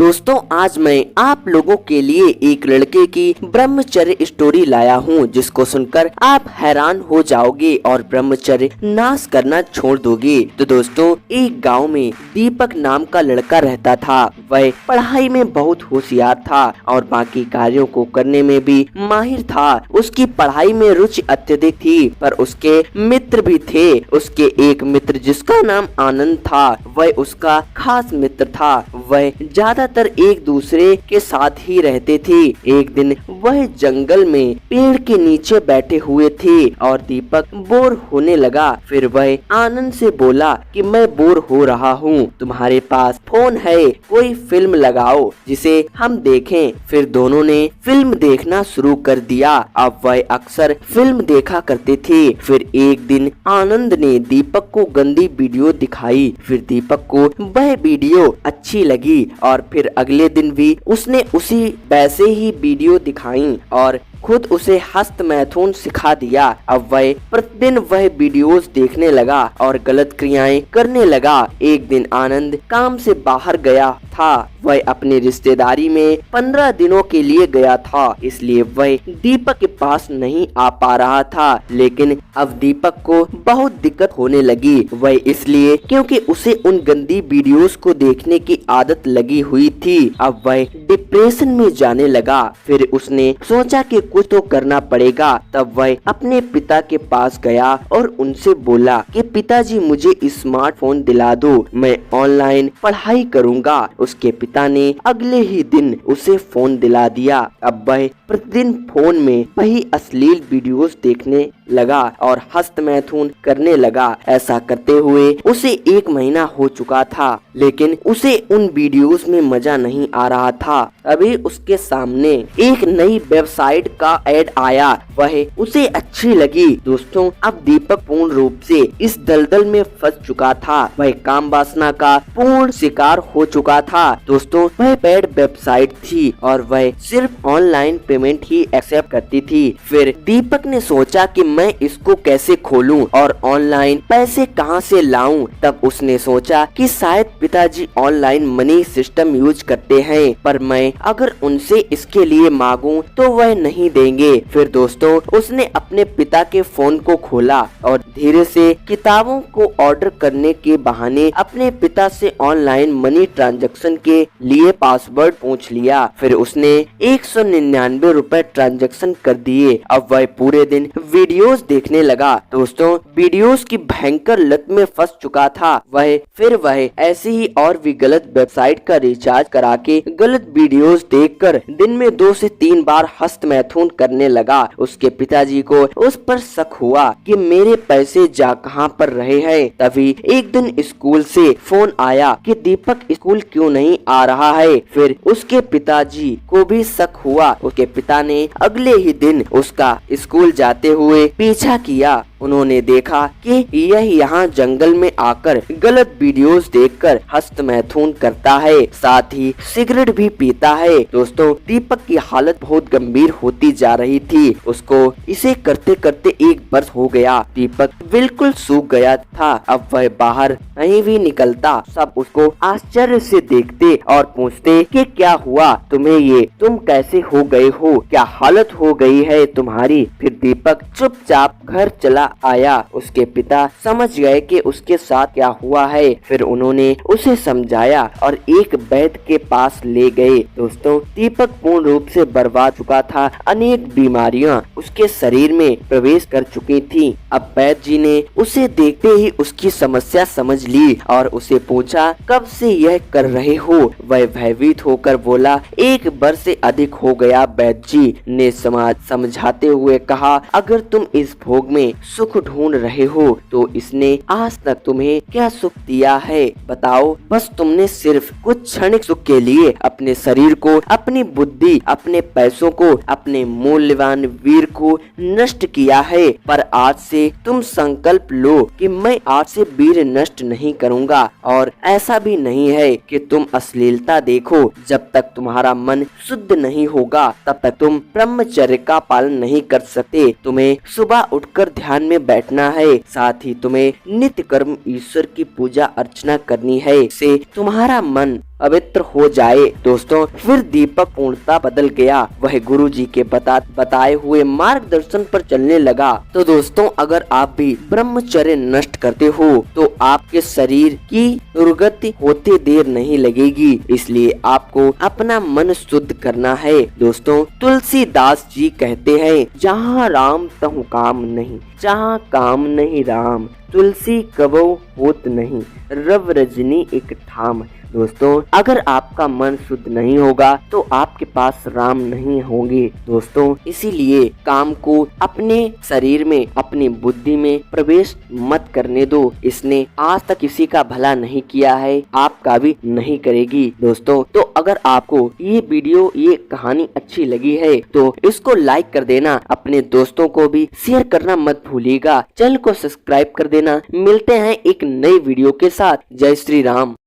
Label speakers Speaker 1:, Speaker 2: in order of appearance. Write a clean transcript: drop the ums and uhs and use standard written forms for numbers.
Speaker 1: दोस्तों आज मैं आप लोगों के लिए एक लड़के की ब्रह्मचर्य स्टोरी लाया हूँ जिसको सुनकर आप हैरान हो जाओगे और ब्रह्मचर्य नाश करना छोड़ दोगे। तो दोस्तों एक गांव में दीपक नाम का लड़का रहता था। वह पढ़ाई में बहुत होशियार था और बाकी कार्यों को करने में भी माहिर था। उसकी पढ़ाई में रुचि अत्यधिक थी पर उसके मित्र भी थे। उसके एक मित्र जिसका नाम आनंद था वह उसका खास मित्र था। वह ज्यादातर एक दूसरे के साथ ही रहते थे। एक दिन वह जंगल में पेड़ के नीचे बैठे हुए थे और दीपक बोर होने लगा। फिर वह आनंद से बोला कि मैं बोर हो रहा हूँ, तुम्हारे पास फोन है, कोई फिल्म लगाओ जिसे हम देखें। फिर दोनों ने फिल्म देखना शुरू कर दिया। अब वह अक्सर फिल्म देखा करते थे। फिर एक दिन आनंद ने दीपक को गंदी वीडियो दिखाई। फिर दीपक को वह वीडियो अच्छी लगी और फिर अगले दिन भी उसने उसी वैसे ही वीडियो दिखाई और खुद उसे हस्त मैथुन सिखा दिया। अब वह प्रतिदिन वह वीडियोस देखने लगा और गलत क्रियाएं करने लगा। एक दिन आनंद काम से बाहर गया था। वह अपनी रिश्तेदारी में 15 दिनों के लिए गया था, इसलिए वह दीपक के पास नहीं आ पा रहा था। लेकिन अब दीपक को बहुत दिक्कत होने लगी। वह इसलिए क्योंकि उसे उन गंदी वीडियोस को देखने की आदत लगी हुई थी। अब वह डिप्रेशन में जाने लगा। फिर उसने सोचा कि कुछ तो करना पड़ेगा। तब वह अपने पिता के पास गया और उनसे बोला कि पिताजी मुझे स्मार्टफोन दिला दो, मैं ऑनलाइन पढ़ाई करूंगा। उसके पिता ने अगले ही दिन उसे फोन दिला दिया। अब वह प्रतिदिन फोन में वही अश्लील वीडियोस देखने लगा और हस्त मैथुन करने लगा। ऐसा करते हुए उसे 1 महीना हो चुका था, लेकिन उसे उन वीडियोस में मजा नहीं आ रहा था। अभी उसके सामने एक नई वेबसाइट का ऐड आया। वह उसे अच्छी लगी। दोस्तों अब दीपक पूर्ण रूप से इस दलदल में फंस चुका था। वह काम वासना का पूर्ण शिकार हो चुका था। दोस्तों वह पेड वेबसाइट थी और वह सिर्फ ऑनलाइन पेमेंट ही एक्सेप्ट करती थी। फिर दीपक ने सोचा कि मैं इसको कैसे खोलूं और ऑनलाइन पैसे कहां से लाऊं। तब उसने सोचा कि शायद पिताजी ऑनलाइन मनी सिस्टम यूज करते हैं, पर मैं अगर उनसे इसके लिए मांगूं तो वह नहीं देंगे। फिर दोस्तों उसने अपने पिता के फोन को खोला और धीरे से किताबों को ऑर्डर करने के बहाने अपने पिता से ऑनलाइन मनी ट्रांजैक्शन के लिए पासवर्ड पूछ लिया। फिर उसने 199 रुपए ट्रांजैक्शन कर दिए। अब वह पूरे दिन वीडियोस देखने लगा। दोस्तों वीडियोस की भयंकर लत में फंस चुका था। वह ऐसे ही और भी गलत वेबसाइट का रिचार्ज करा के गलत वीडियोस देखकर दिन में 2 से 3 बार हस्त मैथुन करने लगा। उसके पिताजी को उस पर शक हुआ कि मेरे पैसे जा कहां पर रहे हैं। तभी एक दिन स्कूल से फोन आया कि दीपक स्कूल क्यों नहीं आ रहा है। फिर उसके पिताजी को भी शक हुआ। उसके पिता ने अगले ही दिन उसका स्कूल जाते हुए पीछा किया। उन्होंने देखा कि यह यहाँ जंगल में आकर गलत वीडियोस देखकर हस्त मैथुन करता है, साथ ही सिगरेट भी पीता है। दोस्तों दीपक की हालत बहुत गंभीर होती जा रही थी। उसको इसे करते करते 1 वर्ष हो गया। दीपक बिल्कुल सूख गया था। अब वह बाहर कहीं भी निकलता, सब उसको आश्चर्य से देखते और पूछते कि क्या हुआ तुम्हें, ये तुम कैसे हो गए हो, क्या हालत हो गई है तुम्हारी। फिर दीपक चुपचाप घर चला आया। उसके पिता समझ गए कि उसके साथ क्या हुआ है। फिर उन्होंने उसे समझाया और एक वैद्य के पास ले गए। दोस्तों दीपक पूर्ण रूप से बर्बाद चुका था। अनेक बीमारियां उसके शरीर में प्रवेश कर चुकी थी। अब वैद्य जी ने उसे देखते ही उसकी समस्या समझ ली और उसे पूछा कब से यह कर रहे हो। वह भयभीत होकर बोला 1 वर्ष से अधिक हो गया। वैद्य जी ने समझाते हुए कहा अगर तुम इस भोग में सुख ढूंढ रहे हो तो इसने आज तक तुम्हें क्या सुख दिया है बताओ। बस तुमने सिर्फ कुछ क्षणिक सुख के लिए अपने शरीर को, अपनी बुद्धि, अपने पैसों को, अपने मूल्यवान वीर को नष्ट किया है। पर आज से तुम संकल्प लो कि मैं आज से वीर नष्ट नहीं करूंगा। और ऐसा भी नहीं है कि तुम अश्लीलता देखो। जब तक तुम्हारा मन शुद्ध नहीं होगा तब तक तुम ब्रह्मचर्य का पालन नहीं कर सकते। तुम्हें सुबह उठकर ध्यान में बैठना है। साथ ही तुम्हें नित्य कर्म ईश्वर की पूजा अर्चना करनी है, इससे तुम्हारा मन पवित्र हो जाए। दोस्तों फिर दीपक पूर्णता बदल गया, वह गुरुजी के बताए हुए मार्गदर्शन पर चलने लगा। तो दोस्तों अगर आप भी ब्रह्मचर्य नष्ट करते हो तो आपके शरीर की दुर्गति होते देर नहीं लगेगी, इसलिए आपको अपना मन शुद्ध करना है। दोस्तों तुलसीदास जी कहते हैं, जहाँ राम तहु काम नहीं, जहाँ काम नहीं राम, तुलसी कबो होत नहीं, रव रजनी एक ठाम। दोस्तों अगर आपका मन शुद्ध नहीं होगा तो आपके पास राम नहीं होंगे। दोस्तों इसीलिए काम को अपने शरीर में, अपनी बुद्धि में प्रवेश मत करने दो। इसने आज तक किसी का भला नहीं किया है, आपका भी नहीं करेगी। दोस्तों तो अगर आपको ये वीडियो, ये कहानी अच्छी लगी है तो इसको लाइक कर देना, अपने दोस्तों को भी शेयर करना मत भूलिएगा, चैनल को सब्सक्राइब कर देना। मिलते हैं एक नई वीडियो के साथ। जय श्री राम।